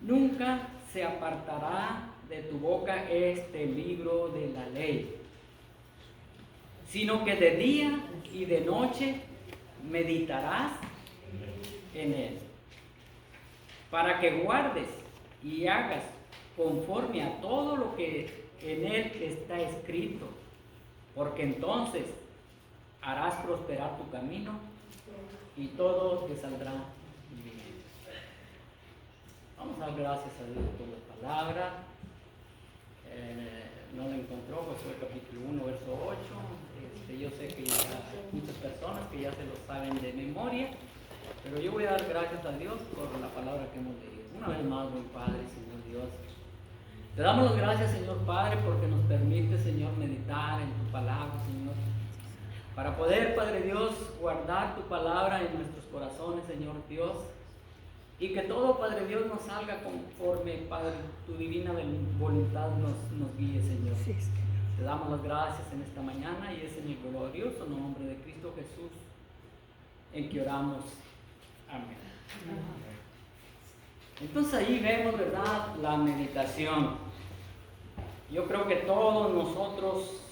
nunca se apartará de tu boca este libro de la ley, sino que de día y de noche meditarás en él, para que guardes y hagas conforme a todo lo que en él está escrito, porque entonces harás prosperar tu camino y todo te saldrá bien. Vamos a dar gracias a Dios por la palabra. No la encontró, Josué capítulo 1, verso 8. Yo sé que ya hay muchas personas que ya se lo saben de memoria, pero yo voy a dar gracias a Dios por la palabra que hemos leído. Una vez más, buen Padre, Señor Dios, te damos las gracias, Señor Padre, porque nos permite, Señor, meditar en tu palabra, Señor, para poder, Padre Dios, guardar tu palabra en nuestros corazones, Señor Dios, y que todo, Padre Dios, nos salga conforme, Padre, tu divina voluntad nos guíe, Señor. Sí. Te damos las gracias en esta mañana y es en el glorioso nombre de Cristo Jesús en que oramos. Amén. Entonces ahí vemos, ¿verdad?, la meditación. Yo creo que todos nosotros,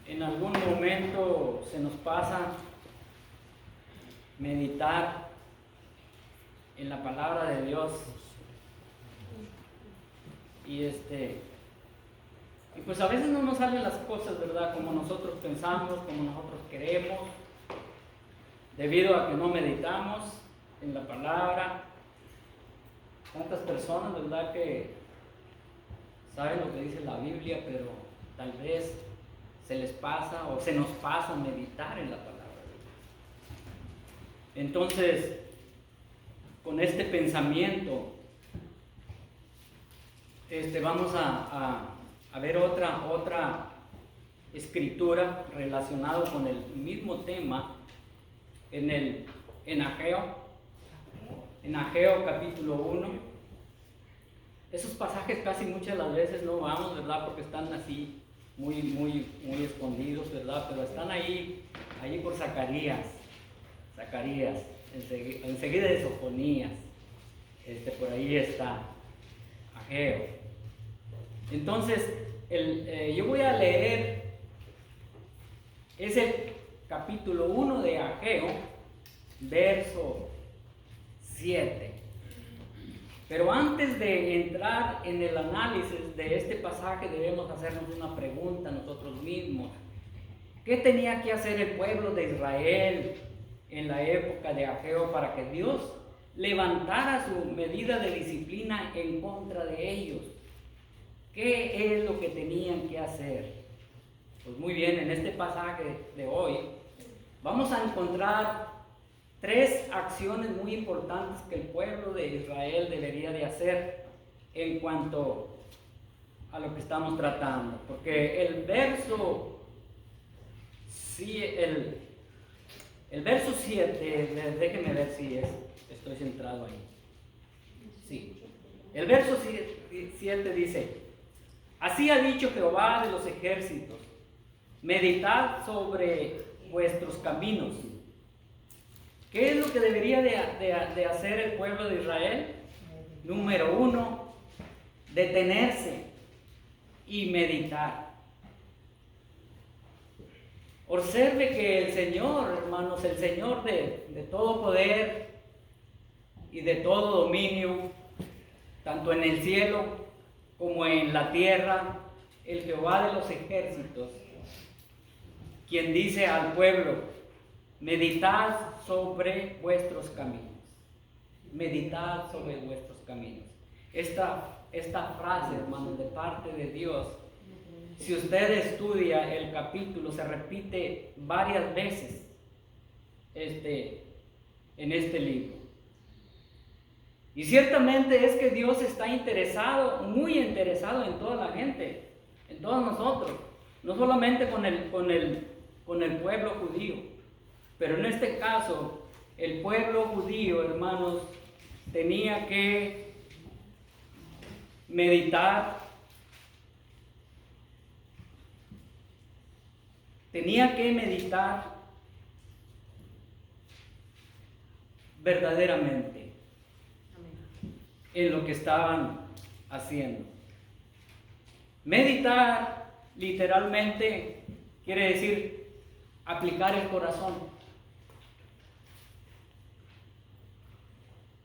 en algún momento se nos pasa meditar en la palabra de Dios. Y pues a veces no nos salen las cosas, ¿verdad?, como nosotros pensamos, como nosotros queremos, debido a que no meditamos en la palabra. Tantas personas, ¿verdad?, que saben lo que dice la Biblia, pero tal vez se les pasa o se nos pasa meditar en la palabra de Dios. Entonces, con este pensamiento, vamos a ver otra escritura relacionada con el mismo tema en Ageo capítulo 1. Esos pasajes casi muchas de las veces no vamos, ¿verdad?, porque están así muy escondidos, ¿verdad?, pero están ahí por Zacarías, enseguida de Sofonías, por ahí está Ageo. Entonces, yo voy a leer ese capítulo 1 de Ageo, verso 7. Pero antes de entrar en el análisis de este pasaje, debemos hacernos una pregunta a nosotros mismos. ¿Qué tenía que hacer el pueblo de Israel en la época de Ageo para que Dios levantara su medida de disciplina en contra de ellos? ¿Qué es lo que tenían que hacer? Pues muy bien, en este pasaje de hoy vamos a encontrar 3 acciones muy importantes que el pueblo de Israel debería de hacer en cuanto a lo que estamos tratando. Porque el verso 7, déjenme ver si estoy centrado ahí. Sí. El verso 7 dice: así ha dicho Jehová de los ejércitos, meditad sobre vuestros caminos. ¿Qué es lo que debería de hacer el pueblo de Israel? Número 1, detenerse y meditar. Observe que el Señor, hermanos, el Señor de todo poder y de todo dominio, tanto en el cielo como en la tierra, el Jehová de los ejércitos, quien dice al pueblo: meditad sobre vuestros caminos. Meditad sobre vuestros caminos. Esta frase, hermanos, de parte de Dios, si usted estudia el capítulo, se repite varias veces en este libro. Y ciertamente es que Dios está interesado, muy interesado en toda la gente, en todos nosotros, no solamente con el pueblo judío. Pero en este caso, el pueblo judío, hermanos, tenía que meditar, verdaderamente. en lo que estaban haciendo. Meditar literalmente quiere decir aplicar el corazón.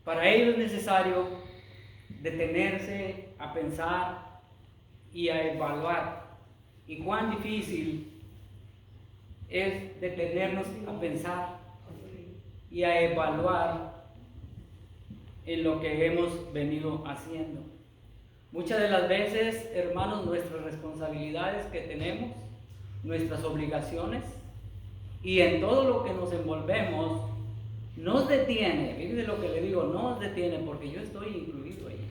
Para ello es necesario detenerse a pensar y a evaluar. Y cuán difícil es detenernos a pensar y a evaluar en lo que hemos venido haciendo. Muchas de las veces, hermanos, nuestras responsabilidades que tenemos, nuestras obligaciones y en todo lo que nos envolvemos, nos detiene. Fíjense lo que le digo, nos detiene, porque yo estoy incluido ahí.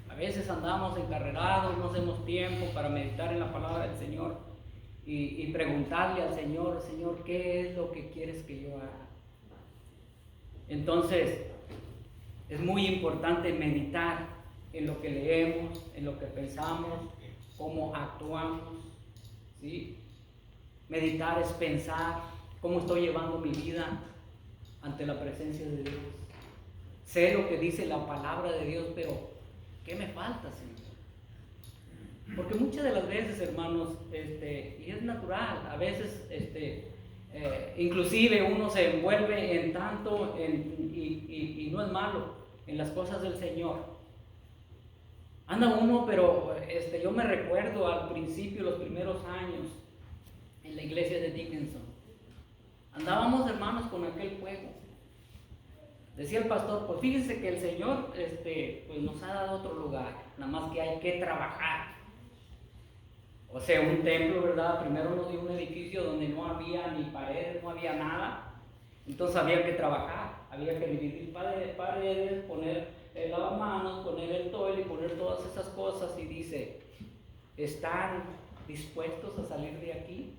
A veces andamos encarrerados, no hacemos tiempo para meditar en la palabra del Señor y preguntarle al Señor, Señor, ¿qué es lo que quieres que yo haga? Entonces, es muy importante meditar en lo que leemos, en lo que pensamos, cómo actuamos, ¿sí? Meditar es pensar cómo estoy llevando mi vida ante la presencia de Dios. Sé lo que dice la palabra de Dios, pero ¿qué me falta, Señor? Porque muchas de las veces, hermanos, y es natural, a veces, inclusive uno se envuelve en tanto, y no es malo, en las cosas del Señor. Anda uno, pero yo me recuerdo al principio, los primeros años, en la iglesia de Dickinson. Andábamos, hermanos, con aquel fuego. Decía el pastor, pues fíjense que el Señor pues nos ha dado otro lugar, nada más que hay que trabajar. O sea, un templo, ¿verdad? Primero nos dio un edificio donde no había ni paredes, no había nada. Entonces había que trabajar, había que dividir paredes, poner el lavamanos, poner el toile y poner todas esas cosas. Y dice, ¿están dispuestos a salir de aquí?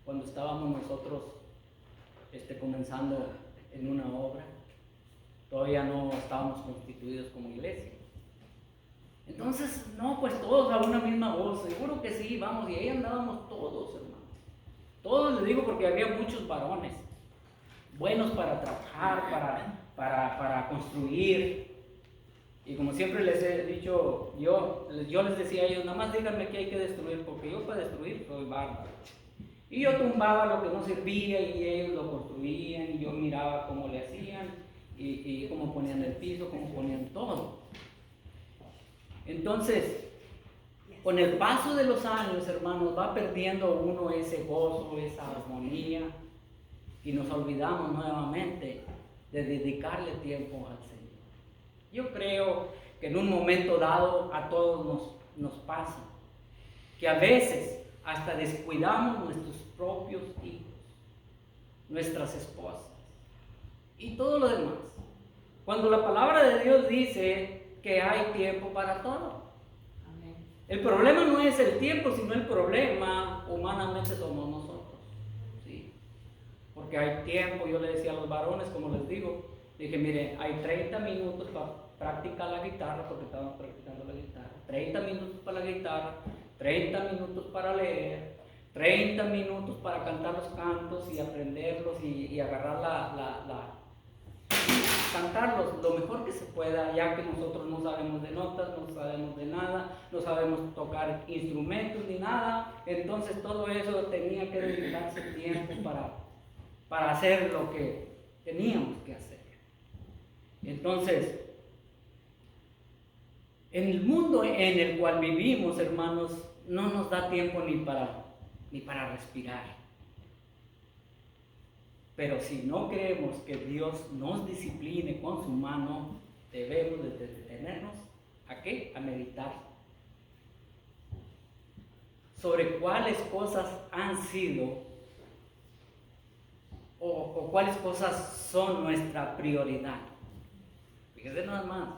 Cuando estábamos nosotros comenzando en una obra, todavía no estábamos constituidos como iglesia. Entonces, no, pues todos a una misma voz, seguro que sí, vamos, y ahí andábamos todos, hermanos. Todos, les digo, porque había muchos varones, buenos para trabajar, para construir. Y como siempre les he dicho, yo les decía a ellos, nada más díganme qué hay que destruir, porque yo para destruir soy bárbaro. Y yo tumbaba lo que no servía y ellos lo construían, y yo miraba cómo le hacían, y cómo ponían el piso, cómo ponían todo. Entonces, con el paso de los años, hermanos, va perdiendo uno ese gozo, esa armonía, y nos olvidamos nuevamente de dedicarle tiempo al Señor. Yo creo que en un momento dado a todos nos pasa, que a veces hasta descuidamos nuestros propios hijos, nuestras esposas y todo lo demás. Cuando la palabra de Dios dice que hay tiempo para todo. Amén. El problema no es el tiempo, sino el problema humanamente somos nosotros, ¿sí? Porque hay tiempo, yo le decía a los varones, como les digo, dije, mire, hay 30 minutos para practicar la guitarra, porque estábamos practicando la guitarra, 30 minutos para la guitarra, 30 minutos para leer, 30 minutos para cantar los cantos y aprenderlos y agarrar cantarlos lo mejor que se pueda, ya que nosotros no sabemos de notas, no sabemos de nada, no sabemos tocar instrumentos ni nada. Entonces todo eso tenía que dedicarse tiempo para hacer lo que teníamos que hacer. Entonces, en el mundo en el cual vivimos, hermanos, no nos da tiempo ni para respirar. Pero si no queremos que Dios nos discipline con su mano, debemos de detenernos ¿a qué? A meditar sobre cuáles cosas han sido o cuáles cosas son nuestra prioridad. Fíjese nada más,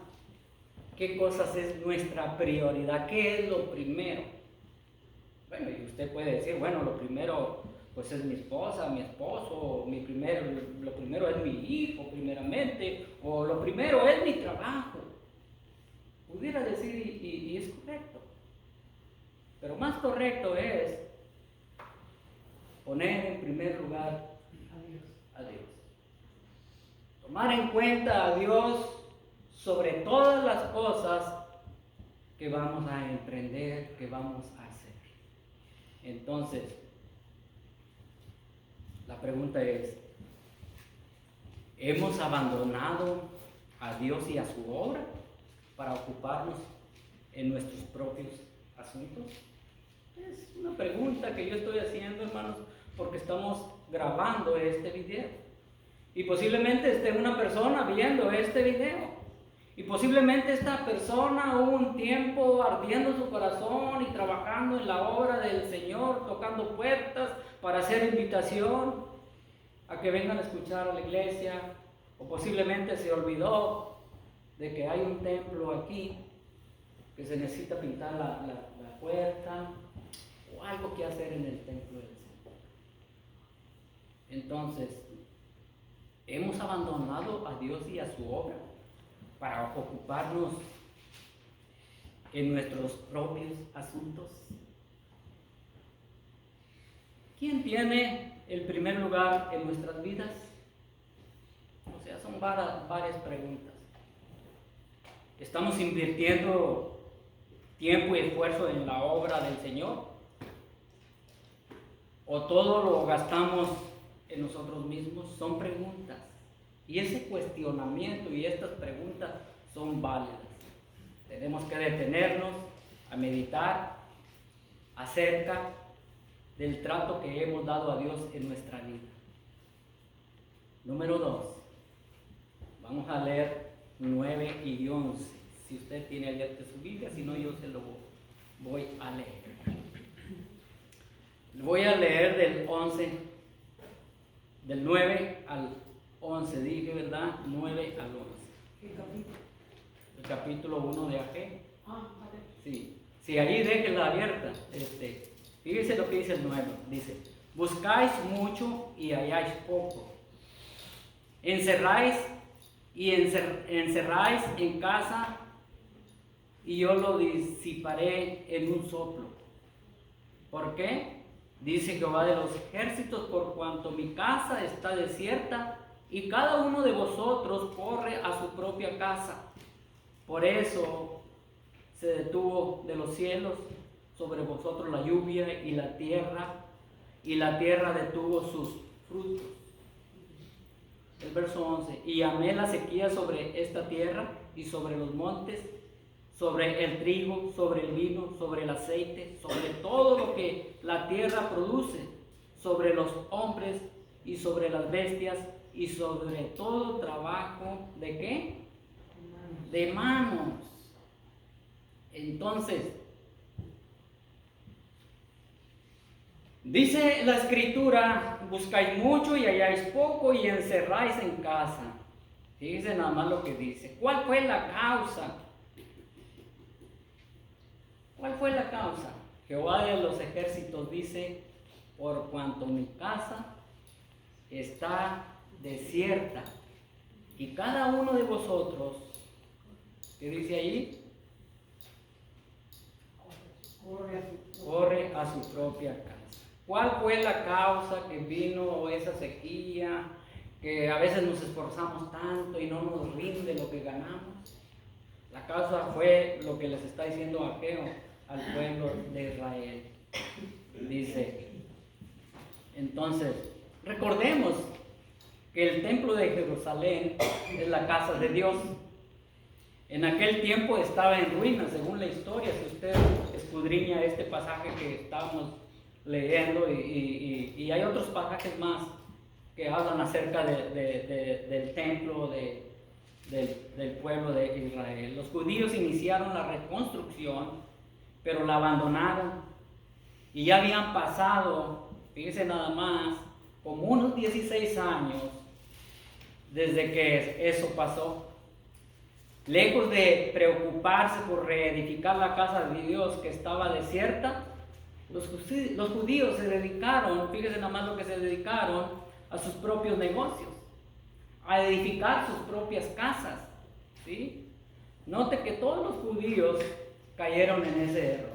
¿qué cosas es nuestra prioridad? ¿Qué es lo primero? Bueno, y usted puede decir, bueno, lo primero pues es mi esposa, mi esposo, lo primero es mi hijo primeramente, o lo primero es mi trabajo. Pudiera decir, y es correcto, pero más correcto es poner en primer lugar a Dios. Tomar en cuenta a Dios sobre todas las cosas que vamos a emprender, que vamos a hacer. Entonces, la pregunta es, ¿hemos abandonado a Dios y a su obra para ocuparnos en nuestros propios asuntos? Es una pregunta que yo estoy haciendo, hermanos, porque estamos grabando este video. Y posiblemente esté una persona viendo este video. Y posiblemente esta persona hubo un tiempo ardiendo su corazón y trabajando en la obra del Señor, tocando puertas para hacer invitación a que vengan a escuchar a la iglesia. O posiblemente se olvidó de que hay un templo aquí, que se necesita pintar la puerta, o algo que hacer en el templo del Señor. Entonces, hemos abandonado a Dios y a su obra para ocuparnos en nuestros propios asuntos. ¿Quién tiene el primer lugar en nuestras vidas? O sea, son varias preguntas. ¿Estamos invirtiendo tiempo y esfuerzo en la obra del Señor? ¿O todo lo gastamos en nosotros mismos? Son preguntas. Y ese cuestionamiento y estas preguntas son válidas. Tenemos que detenernos a meditar acerca del trato que hemos dado a Dios en nuestra vida. Número 2. Vamos a leer 9 y 11. Si usted tiene abierta su Biblia, si no, yo se lo voy a leer. Voy a leer del 9 al 11, dije, ¿verdad? 9 al 11. ¿Qué capítulo? El capítulo 1 de Ageo. Vale. Sí. Si allí déjenla abierta, fíjense lo que dice el 9. Dice, buscáis mucho y halláis poco. Encerráis y encerráis en casa y yo lo disiparé en un soplo. ¿Por qué? Dice Jehová de los ejércitos, por cuanto mi casa está desierta y cada uno de vosotros corre a su propia casa. Por eso se detuvo de los cielos sobre vosotros la lluvia y la tierra detuvo sus frutos. El verso 11, y amé la sequía sobre esta tierra y sobre los montes, sobre el trigo, sobre el vino, sobre el aceite, sobre todo lo que la tierra produce, sobre los hombres y sobre las bestias y sobre todo trabajo ¿de qué? De manos. Entonces, dice la escritura, buscáis mucho y halláis poco y encerráis en casa. Fíjense nada más lo que dice. ¿Cuál fue la causa? ¿Cuál fue la causa? Jehová de los ejércitos dice, por cuanto mi casa está desierta y cada uno de vosotros, ¿qué dice ahí? Corre a su propia casa. ¿Cuál fue la causa que vino esa sequía? Que a veces nos esforzamos tanto y no nos rinde lo que ganamos. La causa fue lo que les está diciendo Ageo al pueblo de Israel. Dice, entonces, recordemos que el templo de Jerusalén es la casa de Dios. En aquel tiempo estaba en ruinas, según la historia. Si usted escudriña este pasaje que estamos leyendo, y hay otros pasajes más que hablan acerca del templo del pueblo de Israel. Los judíos iniciaron la reconstrucción, pero la abandonaron. Y ya habían pasado, fíjense nada más, como unos 16 años desde que eso pasó. Lejos de preocuparse por reedificar la casa de Dios que estaba desierta, los judíos se dedicaron, fíjense nada más lo que se dedicaron, a sus propios negocios, a edificar sus propias casas. ¿Sí? Note que todos los judíos cayeron en ese error,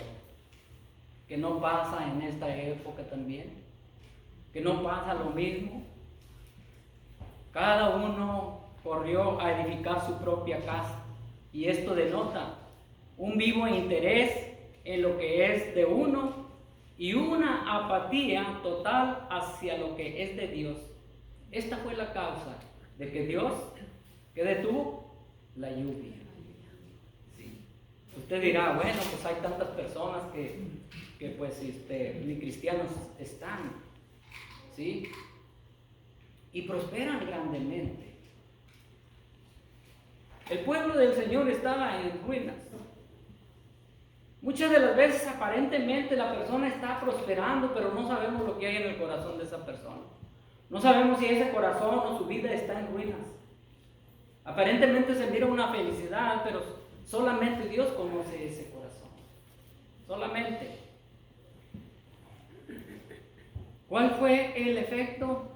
que no pasa en esta época también, que no pasa lo mismo. Cada uno corrió a edificar su propia casa. Y esto denota un vivo interés en lo que es de uno y una apatía total hacia lo que es de Dios. Esta fue la causa de que Dios, ¿qué detuvo? La lluvia. Sí. Usted dirá, bueno, pues hay tantas personas que pues ni cristianos están, ¿sí? Y prosperan grandemente. El pueblo del Señor estaba en ruinas. Muchas de las veces aparentemente la persona está prosperando, pero no sabemos lo que hay en el corazón de esa persona. No sabemos si ese corazón o su vida está en ruinas. Aparentemente se mira una felicidad, pero solamente Dios conoce ese corazón. Solamente. ¿Cuál fue el efecto?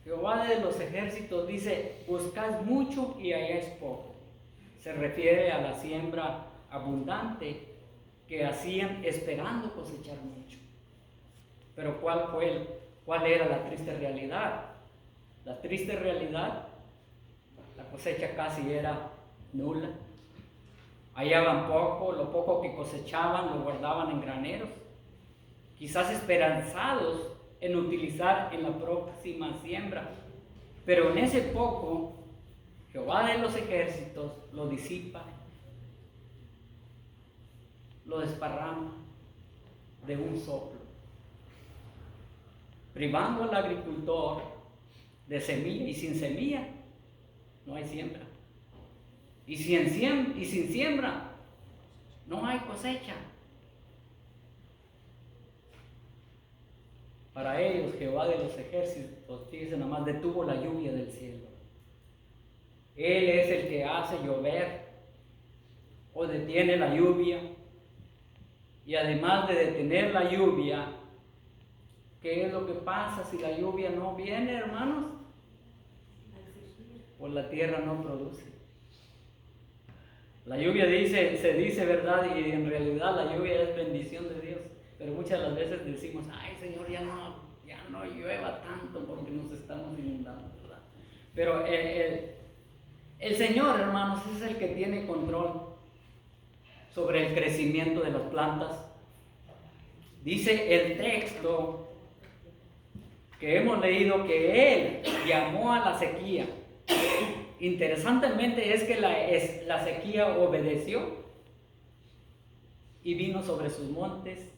Jehová de los ejércitos dice, buscad mucho y halláis poco. Se refiere a la siembra abundante que hacían esperando cosechar mucho. Pero ¿cuál era la triste realidad? La triste realidad, la cosecha casi era nula. Hallaban poco, lo poco que cosechaban lo guardaban en graneros, quizás esperanzados en utilizar en la próxima siembra. Pero en ese poco, Jehová de los ejércitos lo disipa, lo desparrama de un soplo, privando al agricultor de semilla, y sin semilla no hay siembra. Y sin siembra no hay cosecha. Para ellos, Jehová de los ejércitos, fíjense nada más, detuvo la lluvia del cielo. Él es el que hace llover o detiene la lluvia. Y además de detener la lluvia, ¿qué es lo que pasa si la lluvia no viene, hermanos? Pues la tierra no produce. La lluvia se dice verdad, y en realidad la lluvia es bendición de Dios. Pero muchas de las veces decimos, ay Señor, ya no llueva tanto porque nos estamos inundando, ¿verdad? Pero el Señor, hermanos, es el que tiene control sobre el crecimiento de las plantas. Dice el texto que hemos leído que Él llamó a la sequía. Interesantemente es que la sequía obedeció y vino sobre sus montes,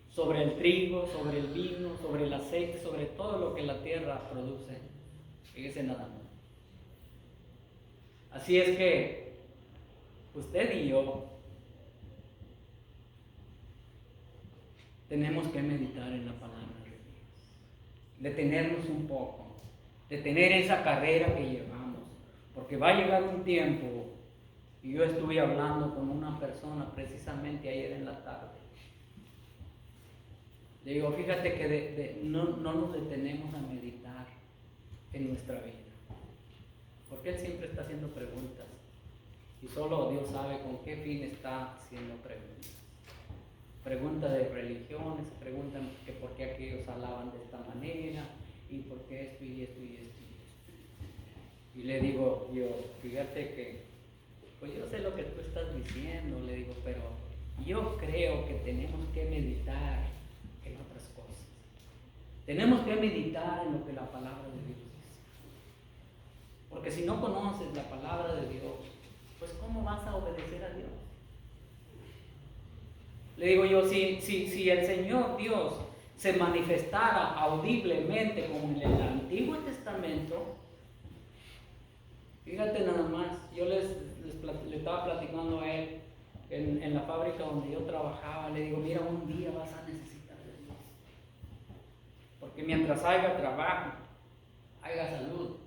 sobre el trigo, sobre el vino, sobre el aceite, sobre todo lo que la tierra produce. Fíjese nada más. Así es que usted y yo tenemos que meditar en la palabra de Dios, detenernos un poco, detener esa carrera que llevamos, porque va a llegar un tiempo, y yo estuve hablando con una persona precisamente ayer en la tarde. Le digo, fíjate que no nos detenemos a meditar en nuestra vida, porque Él siempre está haciendo preguntas, y solo Dios sabe con qué fin está haciendo preguntas. Pregunta de religiones, preguntan que por qué aquellos alaban de esta manera, y por qué esto y esto y esto y esto. Y le digo yo, fíjate que, pues yo sé lo que tú estás diciendo, le digo, pero yo creo que tenemos que meditar en otras cosas. Tenemos que meditar en lo que la palabra de Dios dice. Porque si no conoces la palabra de Dios, pues ¿cómo vas a obedecer a Dios? Le digo yo, si el Señor Dios se manifestara audiblemente como en el Antiguo Testamento, fíjate nada más, yo le estaba platicando a él en la fábrica donde yo trabajaba, le digo, mira, un día vas a necesitar de Dios. Porque mientras haya trabajo, haya salud,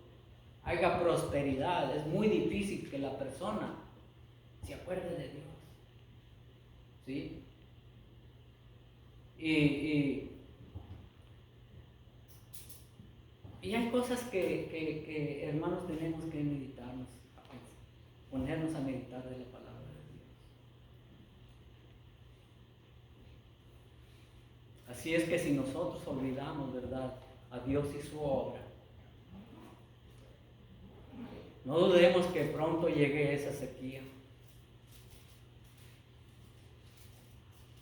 haya prosperidad, es muy difícil que la persona se acuerde de Dios. ¿Sí? Y hay cosas que hermanos tenemos que meditarnos, ponernos a meditar de la palabra de Dios. Así es que si nosotros olvidamos, ¿verdad?, a Dios y su obra, No dudemos que pronto llegue esa sequía.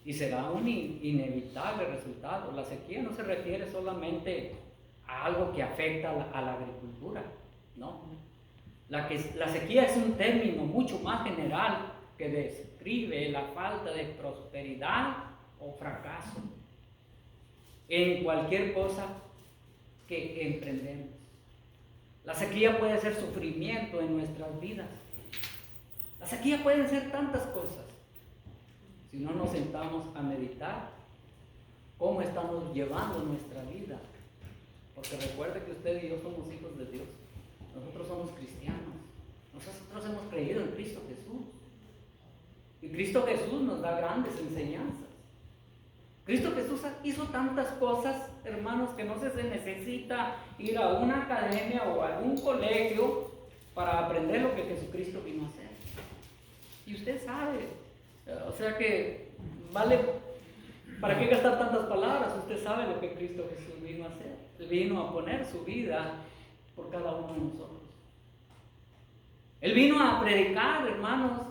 Y será un inevitable resultado. La sequía no se refiere solamente a algo que afecta a la agricultura, ¿no? La sequía es un término mucho más general que describe la falta de prosperidad o fracaso en cualquier cosa que emprendemos. La sequía puede ser sufrimiento en nuestras vidas. La sequía puede ser tantas cosas. Si no nos sentamos a meditar cómo estamos llevando nuestra vida. Porque recuerde que usted y yo somos hijos de Dios. Nosotros somos cristianos. Nosotros hemos creído en Cristo Jesús. Y Cristo Jesús nos da grandes enseñanzas. Cristo Jesús hizo tantas cosas, hermanos, que no se necesita ir a una academia o a algún colegio para aprender lo que Jesucristo vino a hacer. Y usted sabe, o sea que vale, ¿para qué gastar tantas palabras? Usted sabe lo que Cristo Jesús vino a hacer. Él vino a poner su vida por cada uno de nosotros. Él vino a predicar, hermanos,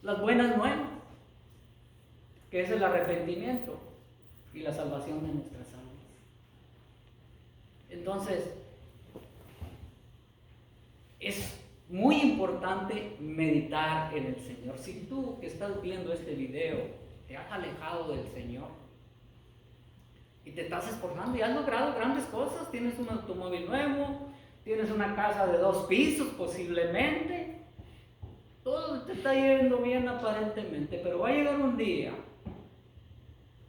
las buenas nuevas, que es el arrepentimiento y la salvación de nuestras almas. Entonces, es muy importante meditar en el Señor. Si tú que estás viendo este video te has alejado del Señor y te estás esforzando y has logrado grandes cosas, tienes un automóvil nuevo, tienes una casa de 2 pisos posiblemente, todo te está yendo bien aparentemente, pero va a llegar un día,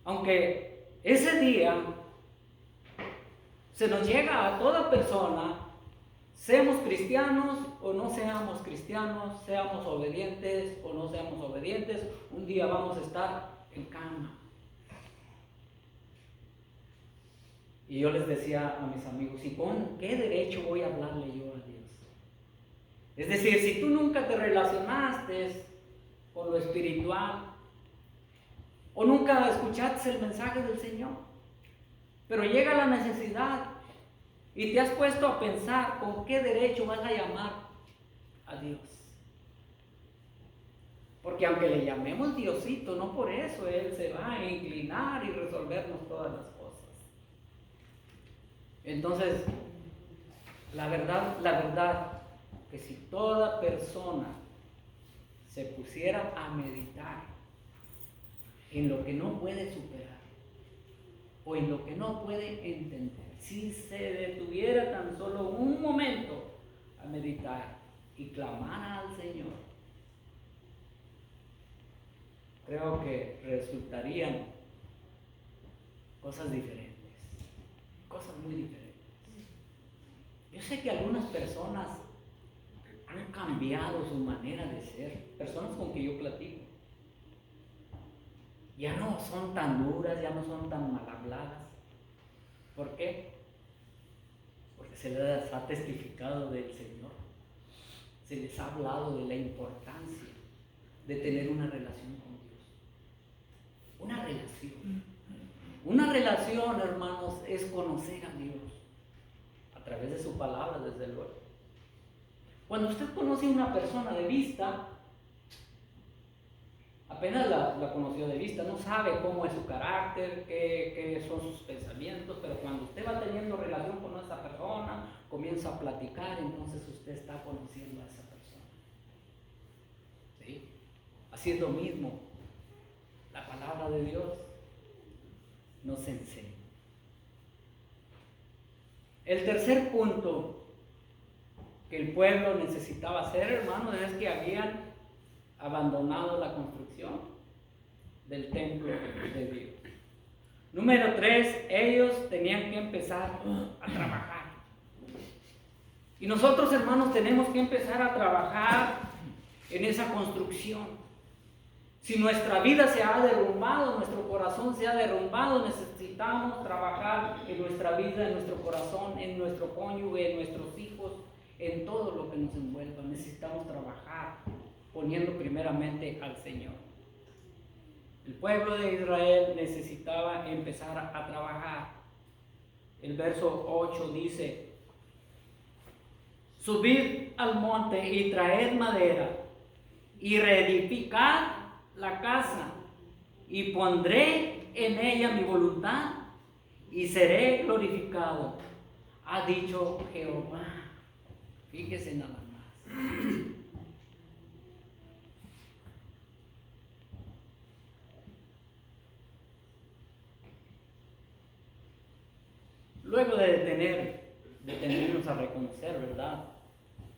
aunque ese día se nos llega a toda persona, seamos cristianos o no seamos cristianos, seamos obedientes o no seamos obedientes, un día vamos a estar en cama. Y yo les decía a mis amigos, ¿y con qué derecho voy a hablarle yo a Dios? Es decir, si tú nunca te relacionaste con lo espiritual, o nunca escuchaste el mensaje del Señor, pero llega la necesidad y te has puesto a pensar con qué derecho vas a llamar a Dios. Porque aunque le llamemos Diosito, no por eso Él se va a inclinar y resolvernos todas las cosas. Entonces, la verdad, que si toda persona se pusiera a meditar en lo que no puede superar o en lo que no puede entender, si se detuviera tan solo un momento a meditar y clamar al Señor, creo que resultarían cosas diferentes, cosas muy diferentes. Yo sé que algunas personas han cambiado su manera de ser, personas con que yo platico. Ya no son tan duras, ya no son tan mal habladas. ¿Por qué? Porque se les ha testificado del Señor. Se les ha hablado de la importancia de tener una relación con Dios. Una relación. Una relación, hermanos, es conocer a Dios a través de su palabra, desde luego. Cuando usted conoce a una persona de vista, apenas la conoció de vista, no sabe cómo es su carácter, qué son sus pensamientos, pero cuando usted va teniendo relación con esa persona, comienza a platicar, entonces usted está conociendo a esa persona. ¿Sí? Así es lo mismo. La palabra de Dios nos enseña. El tercer punto que el pueblo necesitaba hacer, hermanos, es que habían abandonado la construcción del templo de Dios. Número 3, ellos tenían que empezar a trabajar. Y nosotros, hermanos, tenemos que empezar a trabajar en esa construcción. Si nuestra vida se ha derrumbado, nuestro corazón se ha derrumbado, necesitamos trabajar en nuestra vida, en nuestro corazón, en nuestro cónyuge, en nuestros hijos, en todo lo que nos envuelva. Necesitamos trabajar poniendo primeramente al Señor. El pueblo de Israel necesitaba empezar a trabajar. El verso 8 dice: subid al monte y traed madera y reedificad la casa y pondré en ella mi voluntad y seré glorificado, ha dicho Jehová. Fíjese nada más. Luego de detenernos a reconocer, ¿verdad?,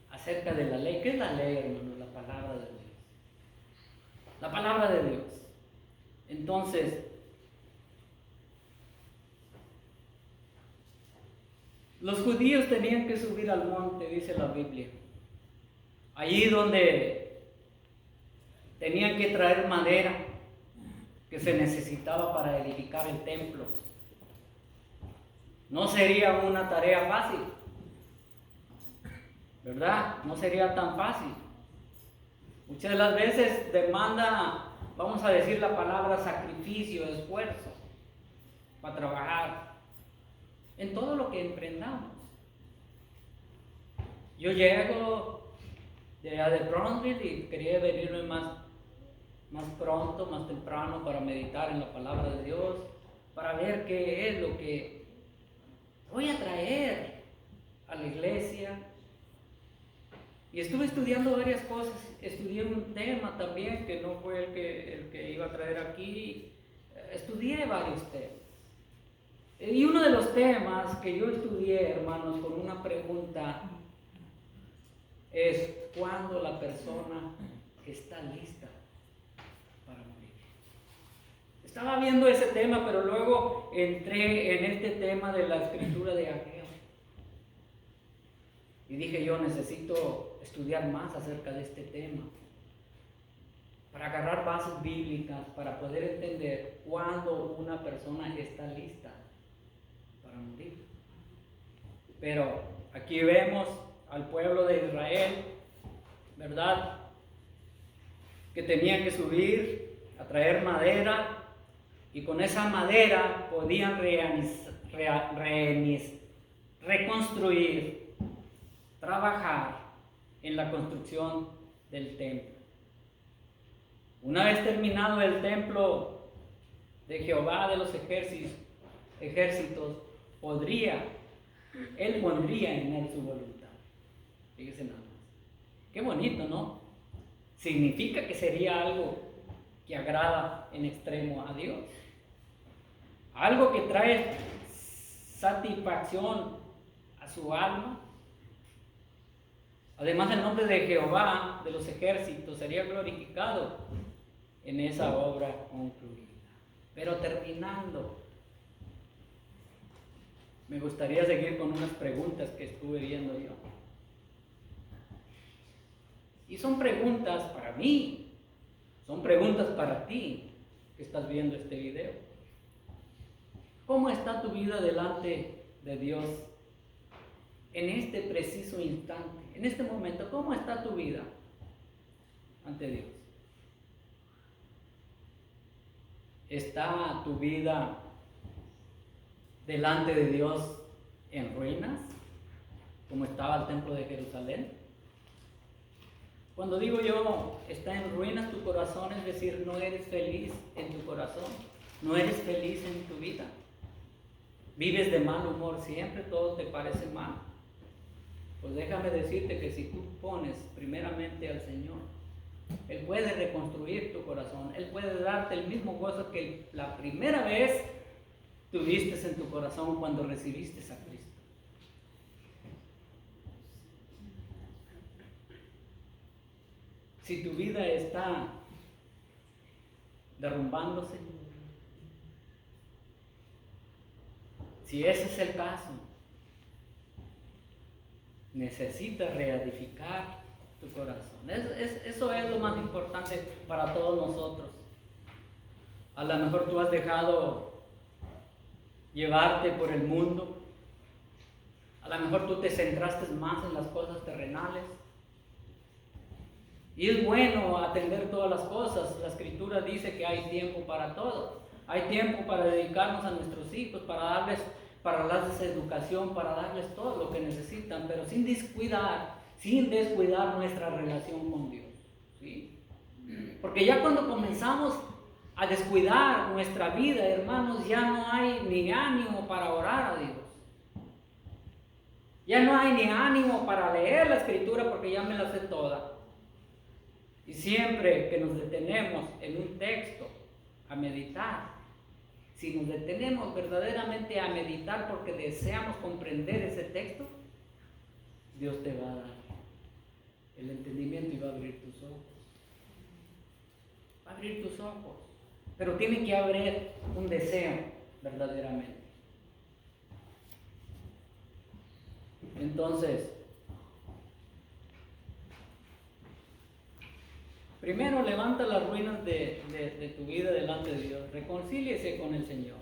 acerca de la ley. ¿Qué es la ley, hermano? La palabra de Dios. La palabra de Dios. Entonces, los judíos tenían que subir al monte, dice la Biblia. Allí donde tenían que traer madera que se necesitaba para edificar el templo. No sería una tarea fácil, ¿verdad? No sería tan fácil. Muchas de las veces demanda, vamos a decir la palabra sacrificio, esfuerzo, para trabajar en todo lo que emprendamos. Yo llego de allá de Brownsville y quería venirme más pronto, más temprano, para meditar en la palabra de Dios, para ver qué es lo que voy a traer a la iglesia. Y estuve estudiando varias cosas. Estudié un tema también que no fue el que iba a traer aquí. Estudié varios temas. Y uno de los temas que yo estudié, hermanos, con una pregunta es: ¿cuándo la persona está lista para morir? Estaba viendo ese tema, pero luego entré en este tema de la escritura de Ageo. Y dije yo, necesito estudiar más acerca de este tema, para agarrar bases bíblicas, para poder entender cuándo una persona está lista para morir. Pero aquí vemos al pueblo de Israel, ¿verdad?, que tenían que subir a traer madera, y con esa madera podían reconstruir, trabajar en la construcción del templo. Una vez terminado el templo de Jehová de los ejércitos, Él pondría en él su voluntad. Fíjese nada más. Qué bonito, ¿no? Significa que sería algo que agrada en extremo a Dios. Algo que trae satisfacción a su alma. Además, el nombre de Jehová de los ejércitos sería glorificado en esa obra concluida. Pero terminando, me gustaría seguir con unas preguntas que estuve viendo yo. Y son preguntas para mí, son preguntas para ti que estás viendo este video. ¿Cómo está tu vida delante de Dios en este preciso instante, en este momento? ¿Cómo está tu vida ante Dios? ¿Está tu vida delante de Dios en ruinas, como estaba el templo de Jerusalén? Cuando digo yo, está en ruinas tu corazón, es decir, no eres feliz en tu corazón, no eres feliz en tu vida. Vives de mal humor siempre, todo te parece mal. Pues déjame decirte que si tú pones primeramente al Señor, Él puede reconstruir tu corazón. Él puede darte el mismo gozo que la primera vez tuviste en tu corazón cuando recibiste a Cristo. Si tu vida está derrumbándose, si ese es el caso, necesitas reedificar tu corazón. Eso es lo más importante para todos nosotros. A lo mejor tú has dejado llevarte por el mundo. A lo mejor tú te centraste más en las cosas terrenales. Y es bueno atender todas las cosas. La Escritura dice que hay tiempo para todo. Hay tiempo para dedicarnos a nuestros hijos, para darles para darles educación, para darles todo lo que necesitan, pero sin descuidar nuestra relación con Dios, ¿sí? Porque ya cuando comenzamos a descuidar nuestra vida, hermanos, ya no hay ni ánimo para orar a Dios. Ya no hay ni ánimo para leer la Escritura porque ya me la sé toda. Y siempre que nos detenemos en un texto a meditar, si nos detenemos verdaderamente a meditar porque deseamos comprender ese texto, Dios te va a dar el entendimiento y va a abrir tus ojos. Va a abrir tus ojos. Pero tiene que haber un deseo verdaderamente. Entonces, primero levanta las ruinas de tu vida delante de Dios. Reconcíliese con el Señor.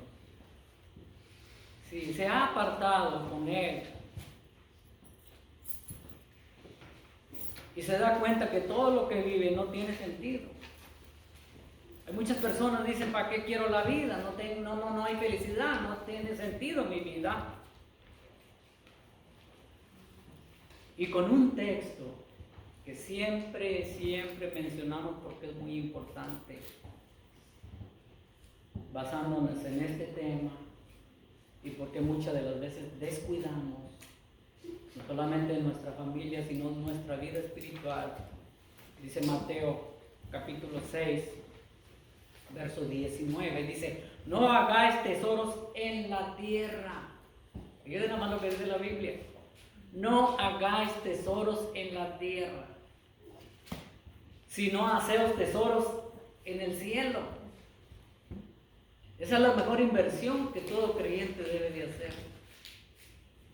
Si se ha apartado con Él y se da cuenta que todo lo que vive no tiene sentido. Hay muchas personas que dicen, ¿para qué quiero la vida? No hay felicidad, no tiene sentido mi vida. Y con un texto que siempre mencionamos porque es muy importante, basándonos en este tema y porque muchas de las veces descuidamos no solamente en nuestra familia, sino en nuestra vida espiritual. Dice Mateo capítulo 6, verso 19, dice, no hagáis tesoros en la tierra. Fíjense nada más lo que dice la Biblia. No hagáis tesoros en la tierra, sino haceos tesoros en el cielo. Esa es la mejor inversión que todo creyente debe de hacer.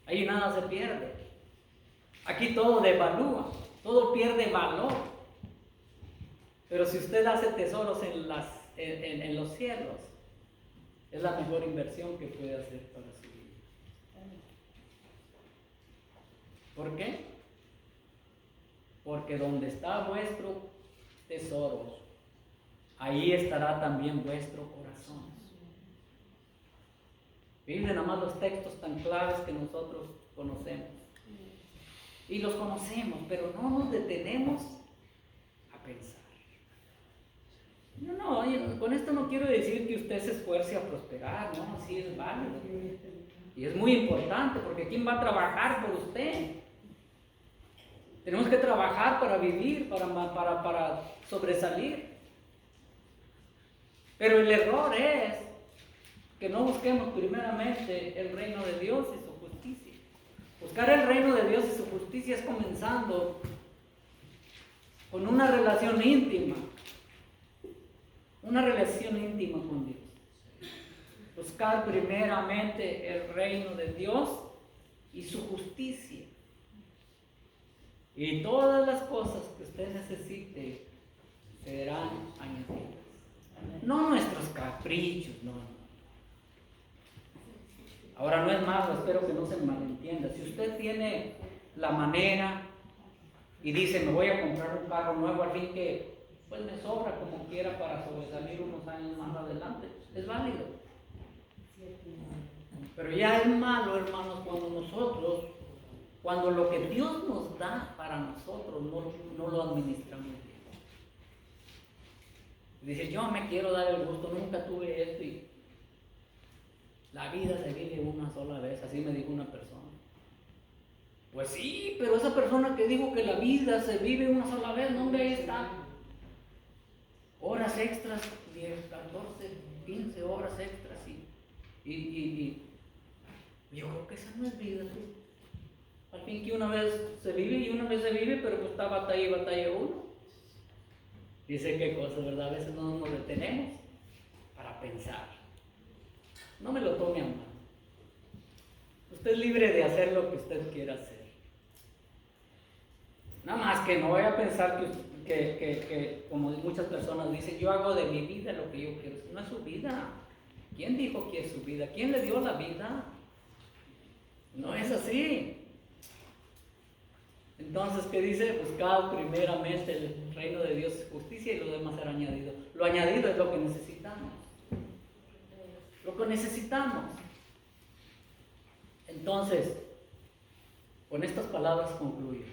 Ahí nada se pierde. Aquí todo devalúa, todo pierde valor. Pero si usted hace tesoros en los cielos, es la mejor inversión que puede hacer para su vida. ¿Por qué? Porque donde está vuestro tesoro, ahí estará también vuestro corazón. Miren nada más los textos tan claves que nosotros conocemos. Y los conocemos, pero no nos detenemos a pensar. Con esto no quiero decir que usted se esfuerce a prosperar, no, sí es válido. Y es muy importante, porque ¿quién va a trabajar por usted? Tenemos que trabajar para vivir, para sobresalir. Pero el error es que no busquemos primeramente el reino de Dios y su justicia. Buscar el reino de Dios y su justicia es comenzando con una relación íntima con Dios. Buscar primeramente el reino de Dios y su justicia. Y todas las cosas que usted necesite serán añadidas. No nuestros caprichos, no. Ahora no es malo, espero que no se malentienda. Si usted tiene la manera y dice, me voy a comprar un carro nuevo, al fin que pues me sobra como quiera para sobresalir unos años más adelante, es válido. Pero ya es malo, hermanos, cuando lo que Dios nos da para nosotros no lo administramos bien. Dice, yo me quiero dar el gusto, nunca tuve esto y la vida se vive una sola vez, así me dijo una persona. Pues sí, pero esa persona que dijo que la vida se vive una sola vez, no, hombre, ahí está. Horas extras, 10, 14, 15 horas extras y yo creo que esa no es vida. Al fin que una vez se vive y una vez se vive, pero pues está batalla y batalla uno. Dice qué cosa, ¿verdad? A veces no nos detenemos para pensar. No me lo tome a mal. Usted es libre de hacer lo que usted quiera hacer. Nada más que no vaya a pensar que como muchas personas dicen, yo hago de mi vida lo que yo quiero. No es su vida. ¿Quién dijo que es su vida? ¿Quién le dio la vida? No es así. Entonces, ¿qué dice? Buscad primeramente el reino de Dios y justicia y lo demás será añadido. Lo añadido es lo que necesitamos. Lo que necesitamos. Entonces, con estas palabras concluyo.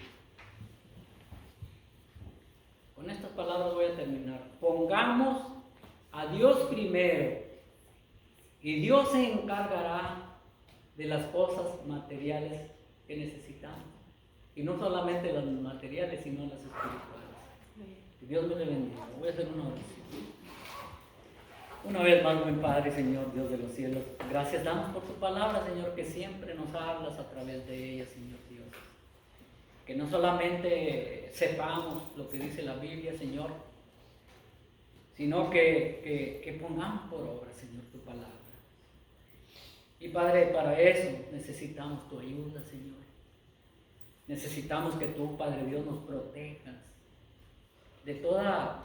Con estas palabras voy a terminar. Pongamos a Dios primero y Dios se encargará de las cosas materiales que necesitamos. Y no solamente las materiales, sino las espirituales. Que Dios me le bendiga. Voy a hacer una oración. Una vez más, buen Padre, Señor, Dios de los cielos, gracias damos por tu palabra, Señor, que siempre nos hablas a través de ella, Señor Dios. Que no solamente sepamos lo que dice la Biblia, Señor, sino que pongamos por obra, Señor, tu palabra. Y Padre, para eso necesitamos tu ayuda, Señor. Necesitamos que tú, Padre Dios, nos protejas de toda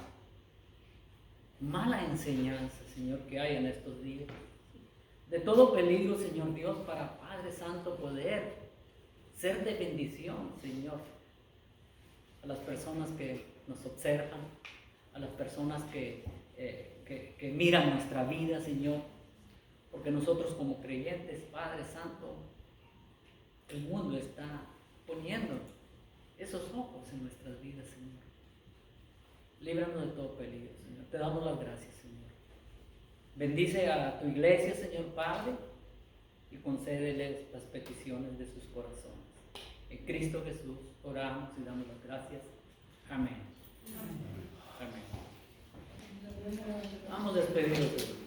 mala enseñanza, Señor, que hay en estos días. De todo peligro, Señor Dios, para Padre Santo poder ser de bendición, Señor, a las personas que nos observan, a las personas que miran nuestra vida, Señor, porque nosotros como creyentes, Padre Santo, el mundo está poniendo esos ojos en nuestras vidas, Señor. Líbranos de todo peligro, Señor. Te damos las gracias, Señor. Bendice a tu iglesia, Señor Padre, y concédeles las peticiones de sus corazones. En Cristo Jesús oramos y damos las gracias. Amén. Amén. Vamos despedidos.